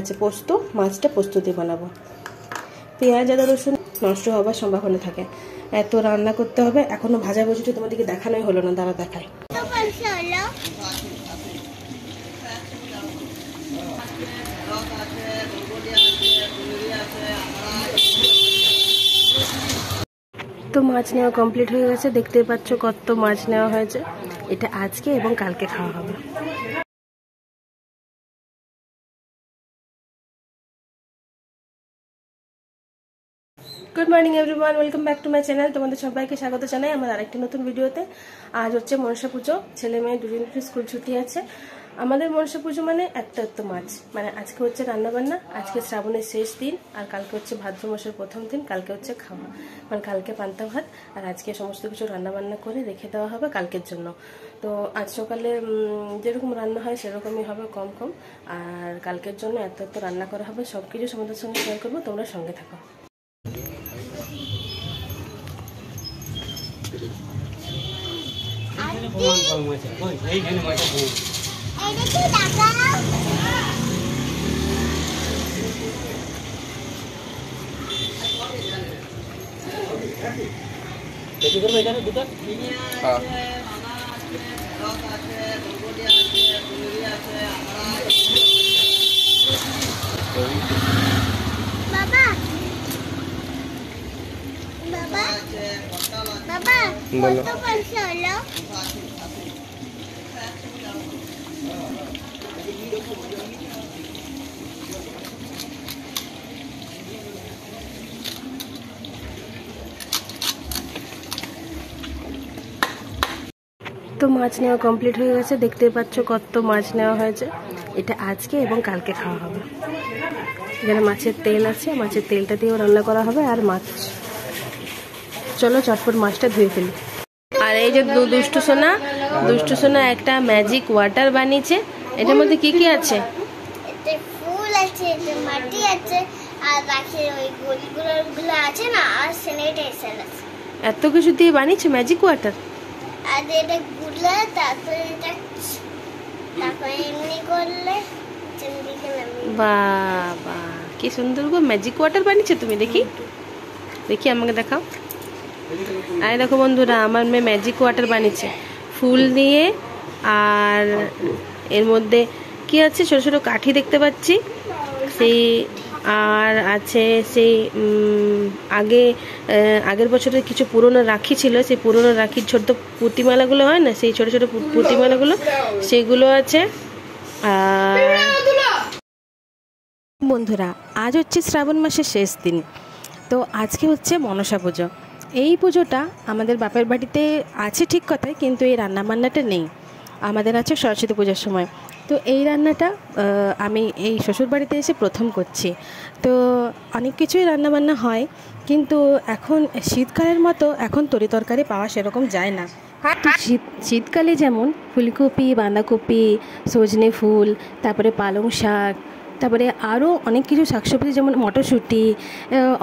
আছে পোস্ত, মাছটা পোস্ত দিয়ে বানাবো। পেঁয়াজ আদা রসুন নষ্ট হওয়ার সম্ভাবনা থাকে, এত রান্না করতে হবে। এখনো ভাজা ভুজিটা তোমাদেরকে দেখানোই হলো না, দাঁড়া দেখায়। তো মাছ নেওয়া কমপ্লিট হয়ে গেছে, দেখতেই পাচ্ছ কত মাছ নেওয়া হয়েছে। এটা আজকে এবং কালকে খাওয়া হবে। Good morning everyone, welcome back to my channel. তোমাদের সবাইকে স্বাগত জানাই আমার আরেকটি নতুন ভিডিওতে। আজ হচ্ছে মনসা পুজো, ছেলে মেয়ে দুদিন স্কুল ছুটি আছে। আমাদের মনসা পুজো মানে একটা মাছ, মানে আজকে হচ্ছে রান্নাবান্না, আজকে শ্রাবণের শেষ দিন, আর কালকে হচ্ছে ভাদ্র মাসের প্রথম দিন, কালকে হচ্ছে খাওয়া, মানে কালকে পান্তা ভাত, আর আজকে সমস্ত কিছু রান্নাবান্না করে রেখে দেওয়া হবে কালকের জন্য। তো আজ সকালে যেরকম রান্না হয় সেরকমই হবে, কম কম, আর কালকের জন্য এত রান্না করা হবে। সব কিছু তোমাদের সঙ্গে শেয়ার করবো, তোমরা সঙ্গে থাকো। তো মাছ নেওয়া কমপ্লিট হয়ে গেছে, দেখতেই পাচ্ছ কত মাছ নেওয়া হয়েছে। এটা আজকে এবং কালকে খাওয়া হবে। এখানে মাছের তেল আছে, মাছের তেলটা দিয়েও রান্না করা হবে। আর মাছ, চলো চটপট মাছটা ধুয়ে ফেলি। আর এই যে দুষ্টু সোনা একটা ম্যাজিক ওয়াটার বানিয়েছে। এটার মধ্যে কি কি আছে? ফুল আছে, মাটি আছে, আর গাছের ওই গোলগুলো আছে না, আর স্যানিটাইজার আছে। এত কিছু দিয়ে বানিয়েছে ম্যাজিক ওয়াটার। আর এটা গুলে তারপরে এমনি করলে বাবা কি সুন্দর গো, ম্যাজিক ওয়াটার বানিয়েছে তুমি। দেখি আমাকে দেখাও। আর দেখো বন্ধুরা, আমার মেয়ে ম্যাজিক ওয়াটার বানিয়েছে ফুল দিয়ে। আর এর মধ্যে কি আছে, ছোট ছোট কাঠি দেখতে পাচ্ছি সেই, আর আছে সেই আগের বছরের কিছু পুরনো রাখি ছিল, সেই পুরনো রাখির ছোট পুঁতিমালাগুলো হয় না, সেই ছোট ছোট পুঁতিমালাগুলো সেগুলো আছে। আর বন্ধুরা, আজ হচ্ছে শ্রাবণ মাসের শেষ দিন, তো আজকে হচ্ছে মনসা পুজো। এই পুজোটা আমাদের বাপের বাড়িতে আছে ঠিক কথাই, কিন্তু এই রান্নাবান্নাটা নেই, আমাদের আছে সরস্বতী পূজার সময়। তো এই রান্নাটা আমি এই শ্বশুর বাড়িতে এসে প্রথম করছি। তো অনেক কিছুই রান্নাবান্না হয়, কিন্তু এখন শীতকালের মতো এখন তরি তরকারি পাওয়া সেরকম যায় না। শীতকালে যেমন ফুলকপি, বাঁধাকপি, সজনে ফুল, তারপরে পালং শাক, তারপরে আরও অনেক কিছু শাকসবজি যেমন মটরশুঁটি,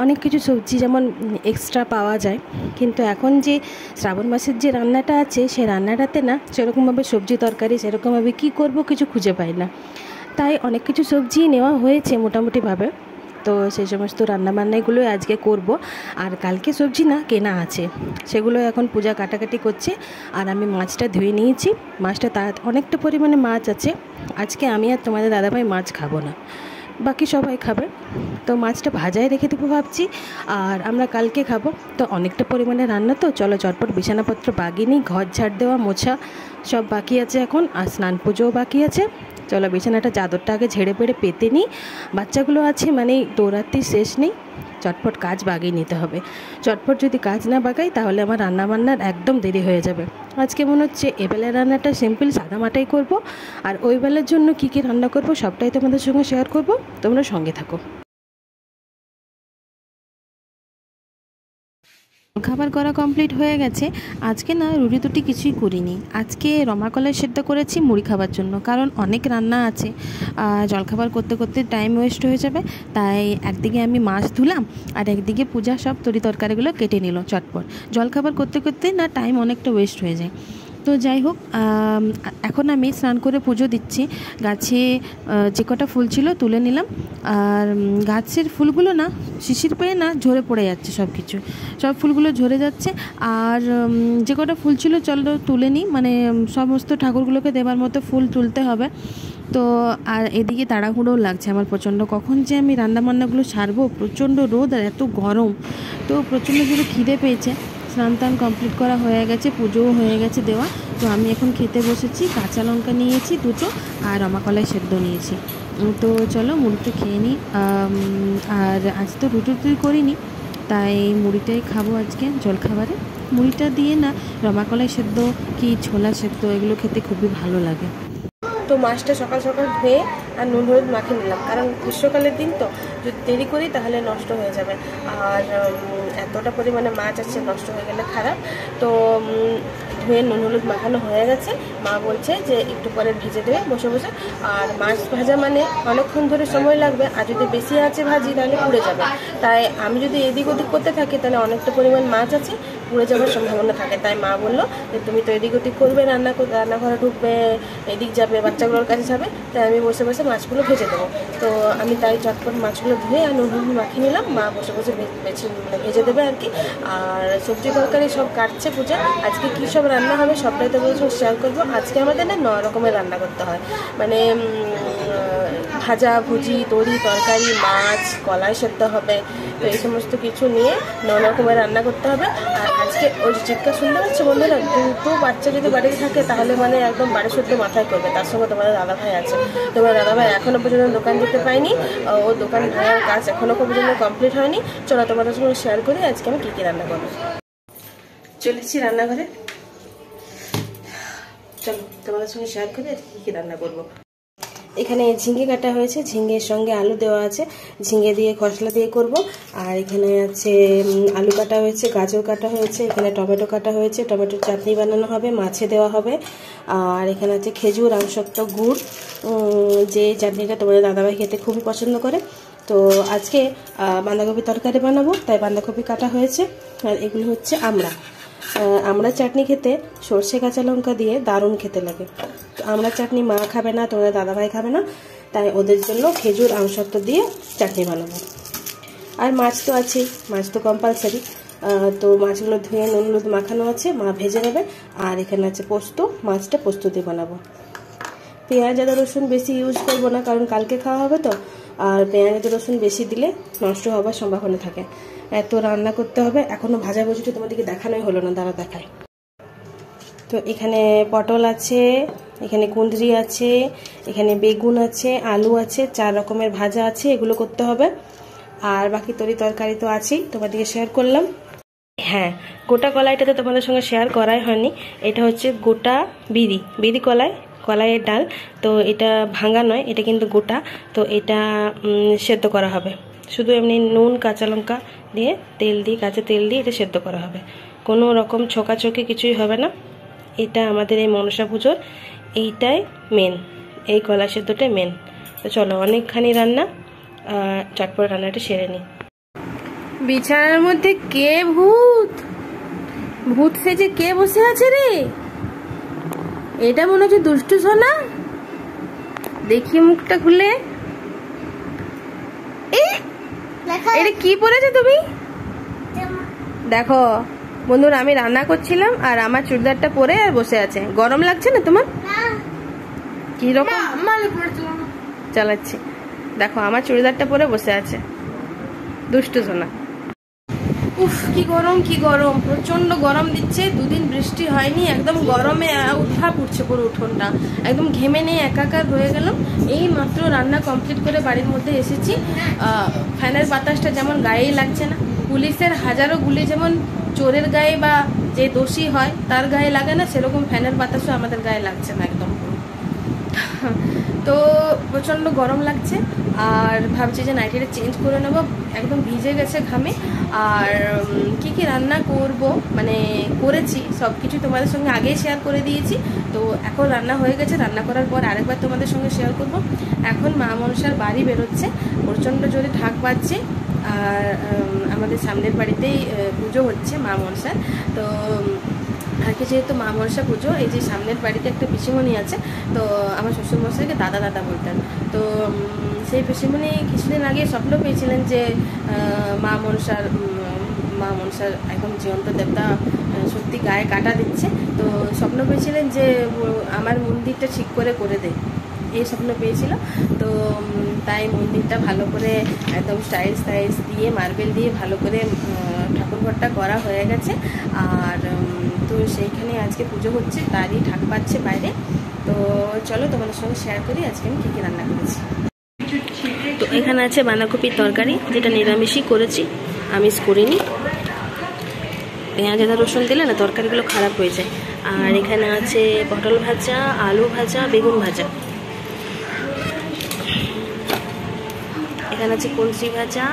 অনেক কিছু সবজি যেমন এক্সট্রা পাওয়া যায়। কিন্তু এখন যে শ্রাবণ মাসের যে রান্নাটা আছে, সেই রান্নাটাতে না সেরকমভাবে সবজি তরকারি সেরকমভাবে কী করব কিছু খুঁজে পাই না। তাই অনেক কিছু সবজি নেওয়া হয়েছে মোটামুটিভাবে। তো সেই সমস্ত রান্নাবান্নাগুলোই আজকে করব। আর কালকে সবজি না কেনা আছে, সেগুলো এখন পূজা কাটাকাটি করছে। আর আমি মাছটা ধুয়ে নিয়েছি, মাছটা অনেকটা পরিমাণে মাছ আছে। আজকে আমি আর তোমাদের দাদাভাই মাছ খাবো না, বাকি সবাই খাবে। তো মাছটা ভাজায় রেখে দেবো ভাবছি, আর আমরা কালকে খাবো। তো অনেকটা পরিমাণে রান্না, তো চলো চটপট বিছানাপত্র বাগিয়ে নিই। ঘর ঝাড় দেওয়া মোছা সব বাকি আছে এখন, আর স্নান পুজোও বাকি আছে। চলো বিছানাটা চাদরটা আগে ঝেড়ে পেড়ে পেতে নিই। বাচ্চাগুলো আছে মানে দৌড়াতেই শেষ নেই, চটপট কাজ বাগিয়ে নিতে হবে। চটপট যদি কাজ না বাগাই তাহলে আমার রান্নাবান্নার একদম দেরি হয়ে যাবে। আজকে মনে হচ্ছে এবেলার রান্নাটা সিম্পল সাদামাটাই করব, আর ওই বেলার জন্য কী কী রান্না করব সবটাই তোমাদের সঙ্গে শেয়ার করব, তোমরা সঙ্গে থাকো। খাবার করা কমপ্লিট হয়ে গেছে। আজকে না রুটি টুটি কিছুই করিনি, আজকে রমা কলাই সেদ্ধ করেছি মুড়ি খাবার জন্য, কারণ অনেক রান্না আছে, জলখাবার করতে করতে টাইম ওয়েস্ট হয়ে যাবে। তাই একদিকে আমি মাছ ধুলাম, আর একদিকে পূজা সব তরি তরকারিগুলো কেটে নিল চটপট। জলখাবার করতে করতে না টাইম অনেকটা ওয়েস্ট হয়ে যায়। তো যাই হোক, এখন আমি স্নান করে পুজো দিচ্ছি। গাছে যে কটা ফুল ছিল তুলে নিলাম, আর গাছের ফুলগুলো না শিশির পেয়ে না ঝরে পড়ে যাচ্ছে, সব ফুলগুলো ঝরে যাচ্ছে। আর যে কটা ফুল ছিল চলো তুলে নিই, মানে সমস্ত ঠাকুরগুলোকে দেবার মতো ফুল তুলতে হবে। তো আর এদিকে তাড়াহুড়োও লাগছে আমার প্রচণ্ড, কখন যে আমি রান্নাবান্নাগুলো সারবো, প্রচণ্ড রোদ আর এত গরম, তো প্রচণ্ড জোরে খিদে পেয়েছে। স্নান টান কমপ্লিট করা হয়ে গেছে, পুজোও হয়ে গেছে দেওয়া। তো আমি এখন খেতে বসেছি, কাঁচা লঙ্কা নিয়েছি দুটো আর রমাকলাই সেদ্ধ নিয়েছি। তো চলো মুড়িটা খেয়ে নিই। আর আজ তো রুটি করিনি, তাই মুড়িটাই খাবো আজকে জলখাবারে। মুড়িটা দিয়ে না রমাকলাই সেদ্ধ কি ছোলা সেদ্ধ এগুলো খেতে খুবই ভালো লাগে। তো মাছটা সকাল সকাল ধুয়ে আর নুন হলুদ মাখিয়ে নিলাম, কারণ গ্রীষ্মকালের দিন তো যদি দেরি করি তাহলে নষ্ট হয়ে যাবে, আর এতটা পরিমাণে মাছ আছে নষ্ট হয়ে গেলে খারাপ। তো ধুয়ে নুন হলুদ মাখানো হয়ে গেছে। মা বলছে যে একটু পরে ভেজে দেবে বসে বসে, আর মাছ ভাজা মানে অনেকক্ষণ ধরে সময় লাগবে, আর যদি বেশি আছে ভাজি তাহলে পুড়ে যাবে। তাই আমি যদি এদিক ওদিক করতে থাকি তাহলে অনেকটা পরিমাণ মাছ আছে, পুড়ে যাওয়ার সম্ভাবনা থাকে। তাই মা বললো যে তুমি তো এদিক ওদিক করবে, রান্নাঘরে ঢুকবে, এদিক যাবে, বাচ্চাগুলোর কাছে যাবে, তাই আমি বসে বসে মাছগুলো ভেজে দেবো। তো আমি তাই চটপট মাছগুলো ধুয়ে আর নুন হলুদ মাখিয়ে নিলাম, মা বসে বসে ভেজে দেবে আর কি। আর সবজি তরকারি সব কাটছে পূজা। আজকে কী সব রান্না হবে সবটাই তোমাদের সঙ্গে শেয়ার করবো। আজকে আমাদের না 9 রকমের রান্না করতে হয়, মানে ভাজা ভুজি তরি তরকারি মাছ কলাই সেদ্ধ হবে, তো এই সমস্ত কিছু নিয়ে 9 রকমের রান্না করতে হবে। আর আজকে ওই চিৎকার শুনতে পাচ্ছ বন্ধুরা, দুটো বাচ্চা যদি বাড়িতে থাকে তাহলে মানে একদম বাড়ি শুদ্ধ মাথায় করবে। তার সঙ্গে তোমাদের দাদাভাই আছে, তোমার দাদাভাই এখনও পর্যন্ত দোকান যেতে পায়নি, ও দোকান ভাড়ার কাজ এখনও পর্যন্ত কমপ্লিট হয়নি। চলো তোমাদের সঙ্গে শেয়ার করি আজকে আমি কী কী রান্না করবো। চলেছি রান্নাঘরে, চলো তোমাদের সঙ্গে শেয়ার করি আজকে কী কী রান্না করবো। এখানে ঝিঙে কাটা হয়েছে, ঝিঙের সঙ্গে আলু দেওয়া আছে, ঝিঙে দিয়ে খসলা দিয়ে করব। আর এখানে আছে আলু কাটা হয়েছে, গাজর কাটা হয়েছে, এখানে টমেটো কাটা হয়েছে, টমেটোর চাটনি বানানো হবে, মাছে দেওয়া হবে। আর এখানে আছে খেজুর আমসত্ব গুড়, যে চাটনিটা তোমাদের দাদাভাই খেতে খুবই পছন্দ করে। তো আজকে বাঁধাকপি তরকারি বানাবো, তাই বাঁধাকপি কাটা হয়েছে। আর এগুলো হচ্ছে আমরা চাটনি খেতে সর্ষে কাঁচা লঙ্কা দিয়ে দারুণ খেতে লাগে। তো আমরা চাটনি মা খাবে না, তোমাদের দাদাভাই খাবে না, তাই ওদের জন্য খেজুর আমসত্ব দিয়ে চাটনি বানাবো। আর মাছ তো আছে, মাছ তো কম্পালসারি। তো মাছগুলো ধুয়ে নুন হলুদ মাখানো আছে, মা ভেজে নেবে। আর এখানে আছে পোস্ত, মাছটা পোস্ত দিয়ে বানাবো। পেঁয়াজ আদা রসুন বেশি ইউজ করবো না, কারণ কালকে খাওয়া হবে তো, আর পেঁয়াজ আদা রসুন বেশি দিলে নষ্ট হওয়ার সম্ভাবনা থাকে। এত রান্না করতে হবে, এখনও ভাজাভুজিটা তোমাদেরকে দেখানোই হলো না, দাঁড়া দেখায়। তো এখানে পটল আছে, এখানে কুঁদরি আছে, এখানে বেগুন আছে, আলু আছে, 4 রকমের ভাজা আছে, এগুলো করতে হবে। আর বাকি তরকারি তো আছেই, তোমাদেরকে শেয়ার করলাম। হ্যাঁ, গোটা কলাইটা তো তোমাদের সঙ্গে শেয়ার করাই হয়নি। এটা হচ্ছে গোটা বিরি কলাইয়ের ডাল। তো এটা ভাঙা নয়, এটা কিন্তু গোটা। তো এটা সেদ্ধ করা হবে, শুধু এমনি নুন কাঁচা লঙ্কা দিয়ে কাঁচা তেল দিয়ে এটা সেদ্ধ করা হবে, কোনো রকম ছোকাছকি কিছুই হবে না। এটা আমাদের এই মনসা পুজোর এইটাই মেন, এই কলা সেদ্ধটাই মেন। তো চলো অনেকখানি রান্না, চটপট রান্নাটা সেরে নিই। বিছানার মধ্যে কে ভূত সেজে কে বসে আছে রে? এটা মনে হচ্ছে দুষ্টু সোনা, দেখি মুখটা খুলে। এটা কি পরেছো তুমি? দেখো বন্ধুরা, আমি রান্না করছিলাম আর আমার চুড়িদারটা পরে আর বসে আছে। গরম লাগছে না তোমার? কি রকম চালাচ্ছি, দেখো আমার চুড়িদারটা পরে বসে আছে, দুষ্টু সোনা। উফ কি গরম, প্রচন্ড গরম দিচ্ছে। 2 দিন বৃষ্টি হয়নি, একদম গরমে উৎভাব উঠছে পুরো উঠোনটা, একদম ঘেমে নিয়ে একাকার হয়ে গেলাম। এই মাত্র রান্না কমপ্লিট করে বাড়ির মধ্যে এসেছি। ফ্যানের বাতাসটা যেমন গায়েই লাগছে না, পুলিশের হাজারো গুলি যেমন চোরের গায়ে বা যে দোষী হয় তার গায়ে লাগে না, সেরকম ফ্যানের বাতাসও আমাদের গায়ে লাগছে না একদম। তো প্রচণ্ড গরম লাগছে, আর ভাবছি যে নাইটিটা চেঞ্জ করে নেব, একদম ভিজে গেছে ঘামে। আর কি কি রান্না করব মানে করেছি সব কিছু তোমাদের সঙ্গে আগেই শেয়ার করে দিয়েছি। তো এখন রান্না হয়ে গেছে, রান্না করার পর আরেকবার তোমাদের সঙ্গে শেয়ার করব। এখন মা মনসার বাড়ি বেরোচ্ছে, প্রচণ্ড জোরে ঢাক বাজছে। আর আমাদের সামনের বাড়িতেই পুজো হচ্ছে মা মনসার। তো আজকে যেহেতু মা মনসা পুজো, এই যে সামনের বাড়িতে একটা পিসিমণি আছে, তো আমার শ্বশুরমশাইকে দাদা দাদা বলতেন। তো সেই পিসিমণি কিছুদিন আগে স্বপ্ন পেয়েছিলেন যে মা মনসার একদম জীবন্ত দেবতা সত্যি গায়ে কাটা দিচ্ছে। তো স্বপ্ন পেয়েছিলেন যে আমার মন্দিরটা ঠিক করে দে, এই স্বপ্ন পেয়েছিল। তো তাই মন্দিরটা ভালো করে একদম স্টাইলস দিয়ে মার্বেল দিয়ে ভালো করে ঠাকুরঘরটা করা হয়ে গেছে। আর তো সেইখানে আজকে পুজো হচ্ছে, তারই ঢাক পাচ্ছে বাইরে। তো চলো তোমাদের সঙ্গে শেয়ার করি আজকে আমি কী কী রান্না করেছি। তো এখানে আছে বাঁধাকপির তরকারি, যেটা নিরামিষই করেছি, আমিষ করিনি। পেঁয়াজ আদা রসুন দিলে না তরকারিগুলো খারাপ হয়ে যায়। আর এখানে আছে পটল ভাজা, আলু ভাজা, বেগুন ভাজা। এখানে আছে কলসি ভাজা,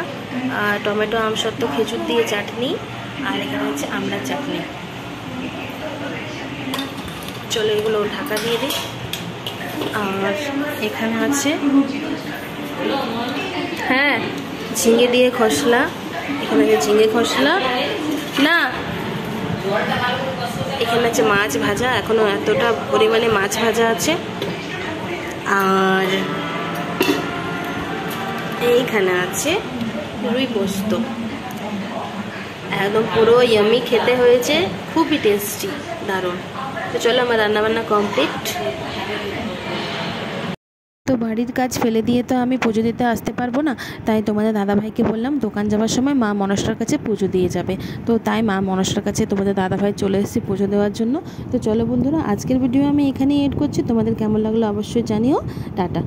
আর টমেটো আমসত্ত্ব খেজুর দিয়ে চাটনি, আর এখানে হচ্ছে আমড়ার চাটনি। চলো এগুলো ঢাকা দিয়ে দিই। আর এখানে আছে হ্যাঁ ঝিঙে দিয়ে খসলা, এখানে আছে ঝিঙে খসলা না, এখানে আছে মাছ ভাজা, এখনো এতটা পরিমাণে মাছ ভাজা আছে। আর এইখানে আছে রুই পোস্ত, একদম পুরো ইয়ামি খেতে হয়েছে, খুবই টেস্টি, দারুণ। তো চলো আমার রান্নাবান্না কমপ্লিট। তো বাড়ির কাজ ফেলে দিয়ে তো আমি পুজো দিতে আসতে পারবো না, তাই তোমাদের দাদাভাইকে বললাম দোকান যাওয়ার সময় মা মনসার কাছে পুজো দিয়ে যাবে। তো তাই মা মনসার কাছে তোমাদের দাদাভাই চলে এসেছি পুজো দেওয়ার জন্য। তো চলো বন্ধুরা, আজকের ভিডিও আমি এখানেই এড করছি। তোমাদের কেমন লাগলো অবশ্যই জানিও। টাটা।